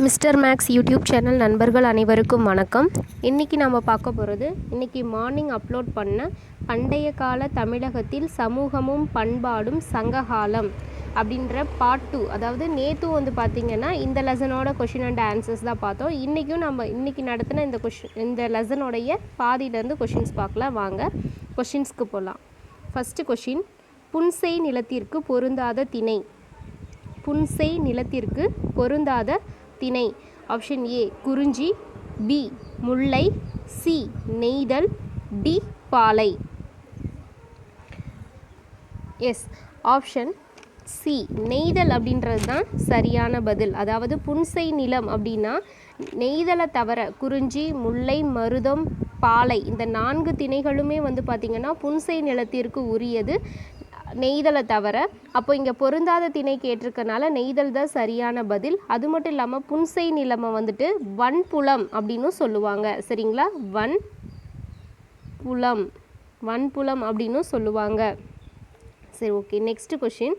Mister maths YouTube channel நண்பர்கள் அனைவருக்கும் வணக்கம். இன்றைக்கி நம்ம பார்க்க போகிறது, இன்றைக்கி மார்னிங் அப்லோட் பண்ண பண்டைய கால தமிழகத்தில் சமூகமும் பண்பாடும் சங்ககாலம் அப்படின்ற பார்ட் 2. அதாவது நேற்று பார்த்திங்கன்னா இந்த லெசனோட கொஷின் அண்ட் ஆன்சர்ஸ் தான் பார்த்தோம். இன்றைக்கி நடத்தின இந்த லெசனோடைய பாதியிலேருந்து கொஷின்ஸ் பார்க்கலாம். வாங்க கொஷின்ஸ்க்கு போகலாம். ஃபஸ்ட்டு கொஷின், புன்செய் நிலத்திற்கு பொருந்தாத திணை. புன்செய் நிலத்திற்கு பொருந்தாத திணை. ஆப்ஷன் ஏ குறிஞ்சி, பி முல்லை, சி நெய்தல், டி பாலை. எஸ், ஆப்ஷன் சி நெய்தல் அப்படின்றது தான் சரியான பதில். அதாவது புன்செய் நிலம் அப்படின்னா நெய்தலை தவிர குறிஞ்சி, முல்லை, மருதம், பாலை இந்த 4 திணைகளுமே பார்த்திங்கன்னா புன்செய் நிலத்திற்கு உரியது, நெய்தலை தவிர. அப்போ இங்கே பொருந்தாத திணை கேட்டிருக்கனால நெய்தல் தான் சரியான பதில். அது மட்டும் இல்லாமல் புன்செய் நிலமை வன்புலம் அப்படின்னு சொல்லுவாங்க. சரிங்களா, வன்புலம் அப்படின்னு சொல்லுவாங்க. சரி, ஓகே. நெக்ஸ்ட் கொஷின்,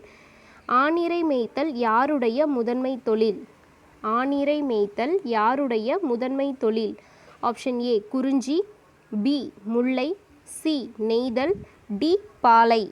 ஆணிரை மேய்த்தல் யாருடைய முதன்மை தொழில்? ஆணிரை மேய்த்தல் யாருடைய முதன்மை தொழில்? ஆப்ஷன் ஏ குறிஞ்சி, பி முல்லை, சி நெய்தல், டி பாலை.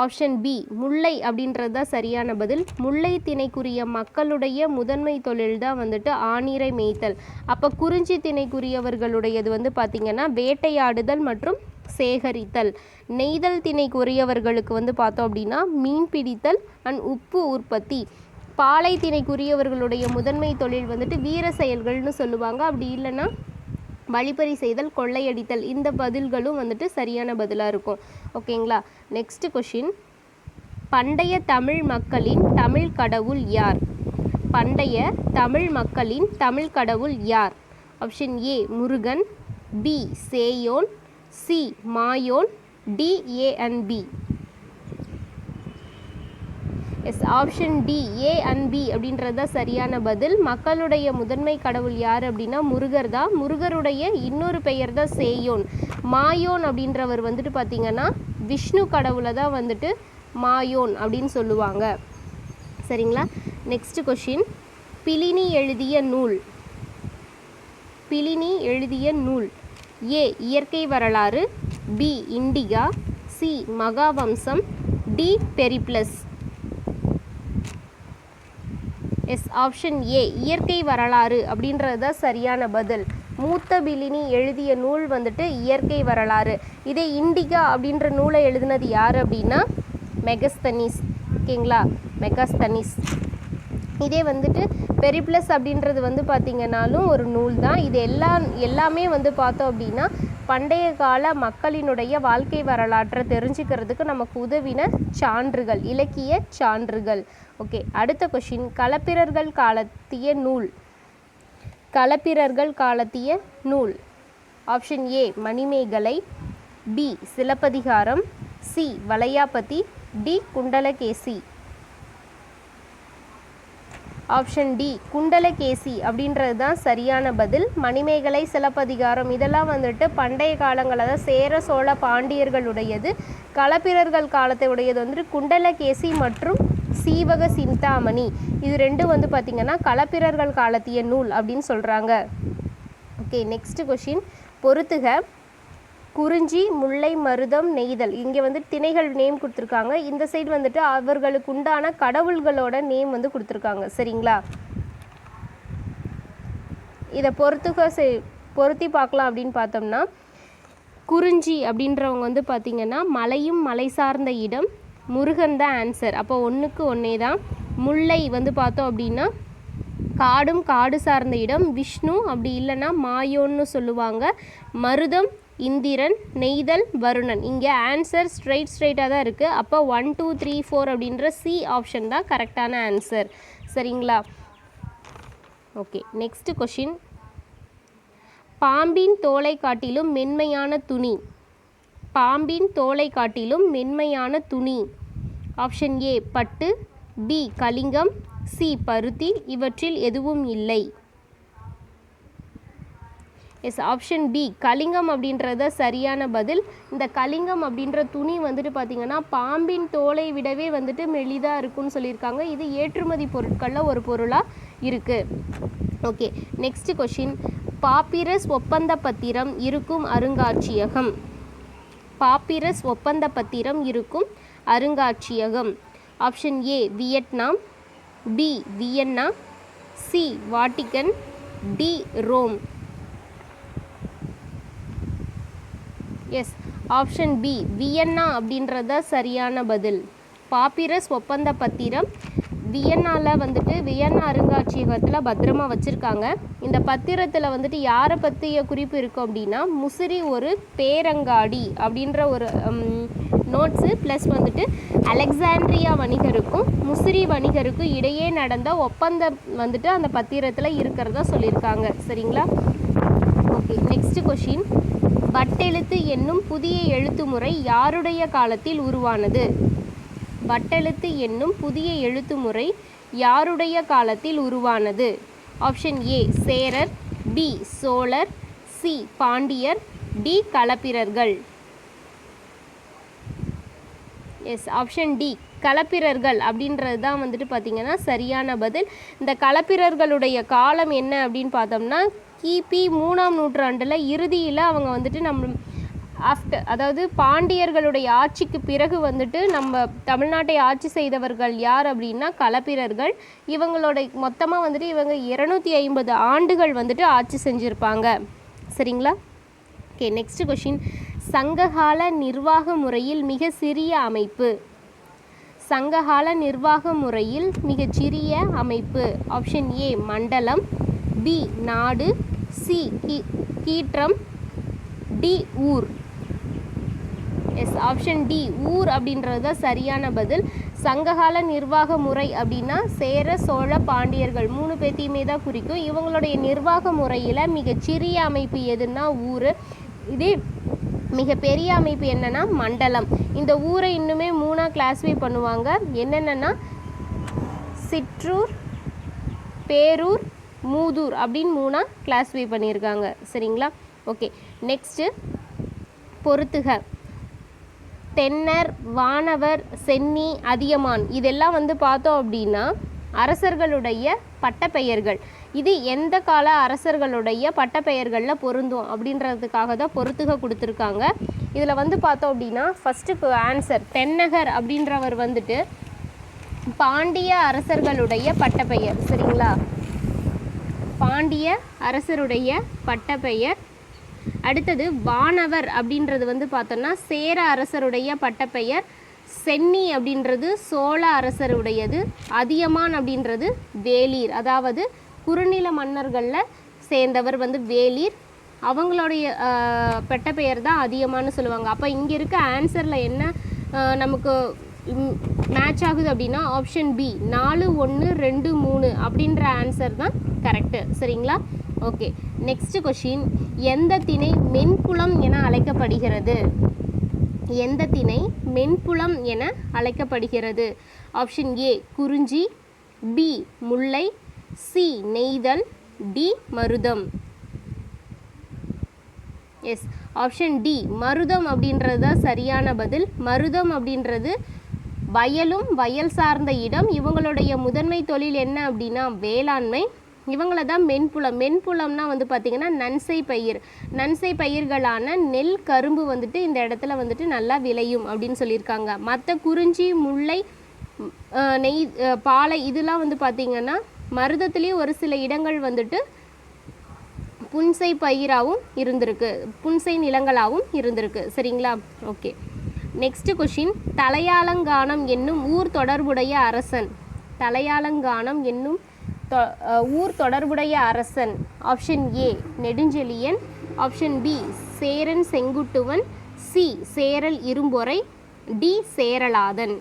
ஆப்ஷன் பி முல்லை அப்படின்றது தான் சரியான பதில். முல்லை திணைக்குரிய மக்களுடைய முதன்மை தொழில் தான் ஆணிரை மேய்த்தல். அப்போ குறிஞ்சி திணைக்குரியவர்களுடையது பார்த்திங்கன்னா வேட்டையாடுதல் மற்றும் சேகரித்தல். நெய்தல் திணைக்குரியவர்களுக்கு பார்த்தோம் அப்படின்னா மீன் பிடித்தல் அண்ட் உப்பு உற்பத்தி. பாலை திணைக்குரியவர்களுடைய முதன்மை தொழில் வீர செயல்கள்னு சொல்லுவாங்க. அப்படி இல்லைன்னா வழிப்பறி செய்தல், கொள்ளையடித்தல். இந்த பதில்களும் சரியான பதிலாக இருக்கும். ஓகேங்களா. நெக்ஸ்ட் கொஷின், பண்டைய தமிழ் மக்களின் தமிழ் கடவுள் யார்? பண்டைய தமிழ் மக்களின் தமிழ் கடவுள் யார்? Option A Murugan, B Seyon, C Mayon, D A and B. Yes, option D A and B அப்படின்றது தான் சரியான பதில். மக்களுடைய முதன்மை கடவுள் யார் அப்படின்னா முருகர் தான். முருகருடைய இன்னொரு பெயர் தான் சேயோன். மாயோன் அப்படின்றவர் பார்த்திங்கன்னா விஷ்ணு கடவுளை தான் மாயோன் அப்படின்னு சொல்லுவாங்க. சரிங்களா. நெக்ஸ்ட் கொஷின், பிலினி எழுதிய நூல். பிலினி எழுதிய நூல். ஏ இயற்கை வரலாறு, பி இண்டிகா, சி மகாவம்சம், D Periplus. Yes, option A இயற்கை வரலாறு அப்படின்றது தான் சரியான பதில். மூத்த பிலினி எழுதிய நூல் இயற்கை வரலாறு. இதே இண்டிகா அப்படின்ற நூலை எழுதினது யார் அப்படின்னா மெகஸ்தனிஸ். ஓகேங்களா, மெகஸ்தனிஸ். இதே பெரிப்ளஸ் அப்படின்றது பார்த்திங்கனாலும் ஒரு நூல் தான். இது எல்லாமே பார்த்தோம் அப்படின்னா பண்டைய கால மக்களினுடைய வாழ்க்கை வரலாற்றை தெரிஞ்சுக்கிறதுக்கு நமக்கு உதவின சான்றுகள், இலக்கிய சான்றுகள். ஓகே, அடுத்த கொஷின், களப்பிரர்கள் காலத்திய நூல். களப்பிரர்கள் காலத்திய நூல். Option A Manimekalai, B Silappathikaram, C Valayapathi, D Kundalakesi. Option D Kundalakesi அப்படின்றது தான் சரியான பதில். மணிமேகலை, சிலப்பதிகாரம் இதெல்லாம் பண்டைய காலங்களில் தான் சேர சோழ பாண்டியர்களுடையது. களப்பிரர்கள் காலத்தை உடையது குண்டலகேசி மற்றும் சீவக சிந்தாமணி. இது ரெண்டும் பார்த்திங்கன்னா களப்பிரர்கள் காலத்திய நூல் அப்படின்னு சொல்கிறாங்க. ஓகே, நெக்ஸ்ட் கொஷின், பொறுத்துக. குறிஞ்சி, முல்லை, மருதம், நெய்தல். இங்கே திணைகள் நேம் கொடுத்துருக்காங்க. இந்த சைடு அவர்களுக்கு உண்டான கடவுள்களோட நேம் கொடுத்துருக்காங்க. சரிங்களா, இதை பொருத்தி பார்க்கலாம். அப்படின்னு பார்த்தோம்னா குறிஞ்சி அப்படின்றவங்க பார்த்திங்கன்னா மலையும் மலை சார்ந்த இடம், முருகன் தான் ஆன்சர். அப்போ 1க்கு 1 தான். முல்லை பார்த்தோம் அப்படின்னா காடும் காடு சார்ந்த இடம், விஷ்ணு. அப்படி இல்லைன்னா மாயோன்னு சொல்லுவாங்க. மருதம் இந்திரன், நெய்தல் வருணன். இங்கே ஆன்சர் ஸ்ட்ரைட்டாக தான் இருக்குது. அப்போ 1 2 3 4 அப்படின்ற சி ஆப்ஷன் தான் கரெக்டான ஆன்சர். சரிங்களா. ஓகே, நெக்ஸ்ட் கொஷின், பாம்பின் தோலை காட்டிலும் மென்மையான துணி. பாம்பின் தோலை காட்டிலும் மென்மையான துணி. ஆப்ஷன் ஏ பட்டு, பி கலிங்கம், சி பருத்தி. இவற்றில் எதுவும் இல்லை. எஸ், ஆப்ஷன் பி கலிங்கம் அப்படின்றத சரியான பதில். இந்த கலிங்கம் அப்படின்ற துணி வந்துட்டு பார்த்திங்கன்னா பாம்பின் தோலை விடவே வந்துட்டு மெலிதாக இருக்குன்னு சொல்லியிருக்காங்க. இது ஏற்றுமதி பொருட்களில் ஒரு பொருளாக இருக்குது. Okay, next question. பாப்பிரஸ் ஒப்பந்த பத்திரம் இருக்கும் அருங்காட்சியகம். பாப்பிரஸ் ஒப்பந்த பத்திரம் இருக்கும் அருங்காட்சியகம். Option A Vietnam, B Vienna, C Vatican, D Rome. Yes, option B Vienna அப்படின்றத சரியான பதில். பாப்பிரஸ் ஒப்பந்த பத்திரம் வியன்னாவில் வந்துட்டு வியன்னா அருங்காட்சியகத்தில் பத்திரமா வச்சுருக்காங்க. இந்த பத்திரத்தில் வந்துட்டு யாரை பற்றிய குறிப்பு இருக்கும் அப்படின்னா முசிறி ஒரு பேரங்காடி அப்படின்ற ஒரு நோட்ஸு ப்ளஸ் வந்துட்டு அலெக்சாண்ட்ரியா வணிகருக்கும் முசிறி வணிகருக்கும் இடையே நடந்த ஒப்பந்தம் வந்துட்டு அந்த பத்திரத்தில் இருக்கிறதா சொல்லியிருக்காங்க. சரிங்களா? Okay, next question. வட்டெழுத்து என்னும் புதிய எழுத்து முறை யாருடைய காலத்தில் உருவானது? வட்டெழுத்து என்னும் புதிய எழுத்து முறை யாருடைய காலத்தில் உருவானது? ஆப்ஷன் ஏ சேரர், பி சோழர், சி பாண்டியர், டி களப்பிரர்கள். எஸ், ஆப்ஷன் டி களப்பிரர்கள் அப்படின்றது தான் வந்துட்டு பார்த்திங்கன்னா சரியான பதில். இந்த களப்பிரர்களுடைய காலம் என்ன அப்படின்னு பார்த்தோம்னா கிபி 3ஆம் நூற்றாண்டில் இறுதியில் அவங்க வந்துட்டு அதாவது பாண்டியர்களுடைய ஆட்சிக்கு பிறகு வந்துட்டு நம்ம தமிழ்நாட்டை ஆட்சி செய்தவர்கள் யார் அப்படின்னா களப்பிரர்கள். இவங்களோட மொத்தமாக வந்துட்டு இவங்க 250 ஆண்டுகள் வந்துட்டு ஆட்சி செஞ்சுருப்பாங்க. சரிங்களா? Okay, next question. சங்ககால நிர்வாக முறையில் மிக சிறிய அமைப்பு. சங்ககால நிர்வாக முறையில் மிகச்சிறிய அமைப்பு. ஆப்ஷன் ஏ மண்டலம், பி நாடு, சி கீற்றம், டி ஊர். எஸ், ஆப்ஷன் டி ஊர் அப்படின்றது தான் சரியான பதில். சங்ககால நிர்வாக முறை அப்படின்னா சேர சோழ பாண்டியர்கள் 3 பேத்தையுமே தான் குறிக்கும். இவங்களுடைய நிர்வாக முறையில் மிகச்சிறிய அமைப்பு எதுன்னா ஊர். இதே மிகப்பெரிய அமைப்பு என்னன்னா மண்டலம். இந்த ஊரை இன்னுமே 3ஆக கிளாஸிஃபை பண்ணுவாங்க. என்னென்னா சிற்றூர், பேரூர், மூதூர் அப்படின்னு 3ஆக கிளாஸிஃபை பண்ணியிருக்காங்க. சரிங்களா? ஓகே, நெக்ஸ்ட்டு பொறுத்துக. தென்னர், வானவர், சென்னி, அதியமான் இதெல்லாம் வந்து பார்த்தோம் அப்படின்னா அரசர்களுடைய பட்டப்பெயர்கள். இது எந்த கால அரசர்களுடைய பட்டப்பெயர்களில் பொருந்தும் அப்படின்றதுக்காக தான் பொறுத்துக கொடுத்துருக்காங்க. இதில் வந்து பார்த்தோம் அப்படின்னா ஃபஸ்ட்டு ஆன்சர் தென்னகர் அப்படின்றவர் வந்துட்டு பாண்டிய அரசர்களுடைய பட்டப்பெயர். சரிங்களா? பாண்டிய அரசருடைய பட்டப்பெயர். அடுத்தது வானவர் அப்படின்றது வந்து பார்த்தோன்னா சேர அரசருடைய பட்டப்பெயர். சென்னி அப்படின்றது சோழ அரசருடையது. அதியமான் அப்படின்றது வேலீர், அதாவது குறுநில மன்னர்களில் சேர்ந்தவர் வந்து வேலீர். அவங்களுடைய பட்டப்பெயர் தான் அதியமான்னு சொல்லுவாங்க. அப்போ இங்கே இருக்க ஆன்சரில் என்ன நமக்கு மேட்ச் ஆகுது அப்படின்னா ஆப்ஷன் பி 4, 1, 2, 3 அப்படின்ற ஆன்சர் தான் கரெக்டு. சரிங்களா? Okay, next question. எந்த திணை மென்புலம் என அழைக்கப்படுகிறது? எந்த திணை மென்புலம் என அழைக்கப்படுகிறது? ஆப்ஷன் ஏ குறிஞ்சி, பி முல்லை, சி நெய்தல், டி மருதம். எஸ், ஆப்ஷன் டி மருதம் அப்படின்றது தான் சரியான பதில். மருதம் அப்படின்றது வயலும் வயல் சார்ந்த இடம். இவங்களுடைய முதன்மை தொழில் என்ன அப்படின்னா வேளாண்மை. இவங்கள தான் மென்புலம். மென்புலம்னா வந்து பார்த்திங்கன்னா நன்சை பயிர். நன்சை பயிர்களான நெல், கரும்பு வந்துட்டு இந்த இடத்துல வந்துட்டு நல்லா விளையும் அப்படின்னு சொல்லியிருக்காங்க. மற்ற குறிஞ்சி, முல்லை, நெய், பாலை இதெல்லாம் வந்து பார்த்திங்கன்னா மருதத்துலேயும் ஒரு சில இடங்கள் வந்துட்டு புன்சை பயிராகவும் இருந்திருக்கு, புன்சை நிலங்களாகவும் இருந்திருக்கு. சரிங்களா? Okay, next question. தலையாலங்கானம் என்னும் ஊர் தொடர்புடைய அரசன். தலையாலங்கானம் என்னும் ஊர் தொடர்புடைய அரசன். Option A Nedunchezhiyan, option B Cheran Senguttuvan, C Cheral Irumporai, D Cheralathan.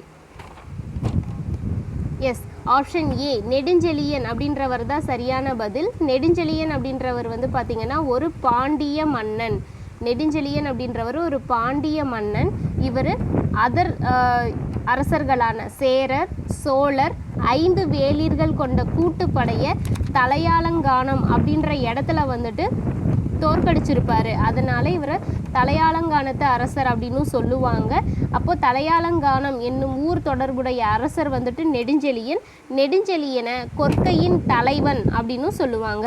Yes, option A Nedunchezhiyan அப்படின்றவர் தான் சரியான பதில். நெடுஞ்செழியன் அப்படின்றவர் வந்து பார்த்திங்கன்னா ஒரு பாண்டிய மன்னன். நெடுஞ்செழியன் அப்படின்றவர் ஒரு பாண்டிய மன்னன். இவர் அரசர்களான சேரர், சோழர், 5 வேலீர்கள் கொண்ட கூட்டுப்படையை தலையாலங்கானம் அப்படின்ற இடத்துல வந்துட்டு தோற்கடிச்சிருப்பார். அதனால் இவரை தலையாலங்கானத்து அரசர் அப்படின்னு சொல்லுவாங்க. அப்போது தலையாலங்கானம் என்னும் ஊர் தொடர்புடைய அரசர் வந்துட்டு நெடுஞ்செழியன். நெடுஞ்செழியனை கொற்கையின் தலைவன் அப்படின்னு சொல்லுவாங்க.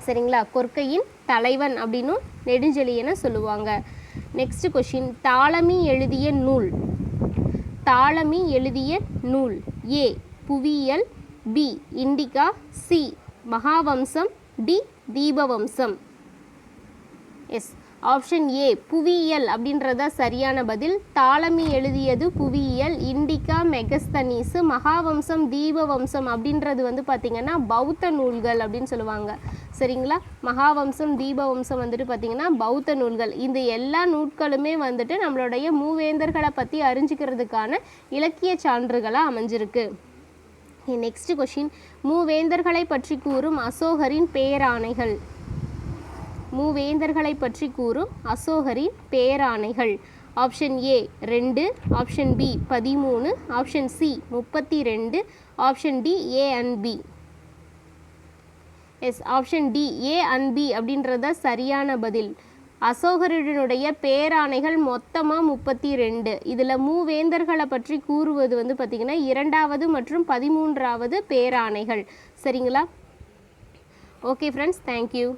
சரிங்களா, கொற்கையின் தலைவன் அப்படின்னும் நெடுஞ்செழியனை சொல்லுவாங்க. நெக்ஸ்ட் கொஷின், தாளமி எழுதிய நூல். தாளமி எழுதிய நூல். ஏ புவியியல், பி இண்டிகா, சி மகாவம்சம், D Dipavamsa. Yes, option A புவியியல் அப்படின்றதா சரியான பதில். தாளமி எழுதியது புவியியல், இண்டிகா மெகஸ்தனீஸு, மகாவம்சம் தீபவம்சம் அப்படின்றது வந்து பார்த்திங்கன்னா பௌத்த நூல்கள் அப்படின்னு சொல்லுவாங்க. சரிங்களா, மகாவம்சம் தீபவம்சம் வந்துட்டு பார்த்திங்கன்னா பௌத்த நூல்கள். இந்த எல்லா நூல்களுமே வந்துட்டு நம்மளுடைய மூவேந்தர்களை பற்றி அறிஞ்சிக்கிறதுக்கான இலக்கிய சான்றுகளாக அமைஞ்சிருக்கு. நெக்ஸ்ட் கொஷின், மூவேந்தர்களை பற்றி கூறும் அசோகரின் பேராணைகள். மூவேந்தர்களை பற்றி கூறும் அசோகரின் பேராணைகள். Option A 2, option B 13, option C 32, option D A and B. Yes, option D A and B அப்படின்றத சரியான பதில். அசோகரினுடைய பேராணைகள் மொத்தமாக 32. இதில் மூவேந்தர்களை பற்றி கூறுவது வந்து பார்த்திங்கன்னா 2வது மற்றும் 13வது பேராணைகள். சரிங்களா? Okay friends, thank you.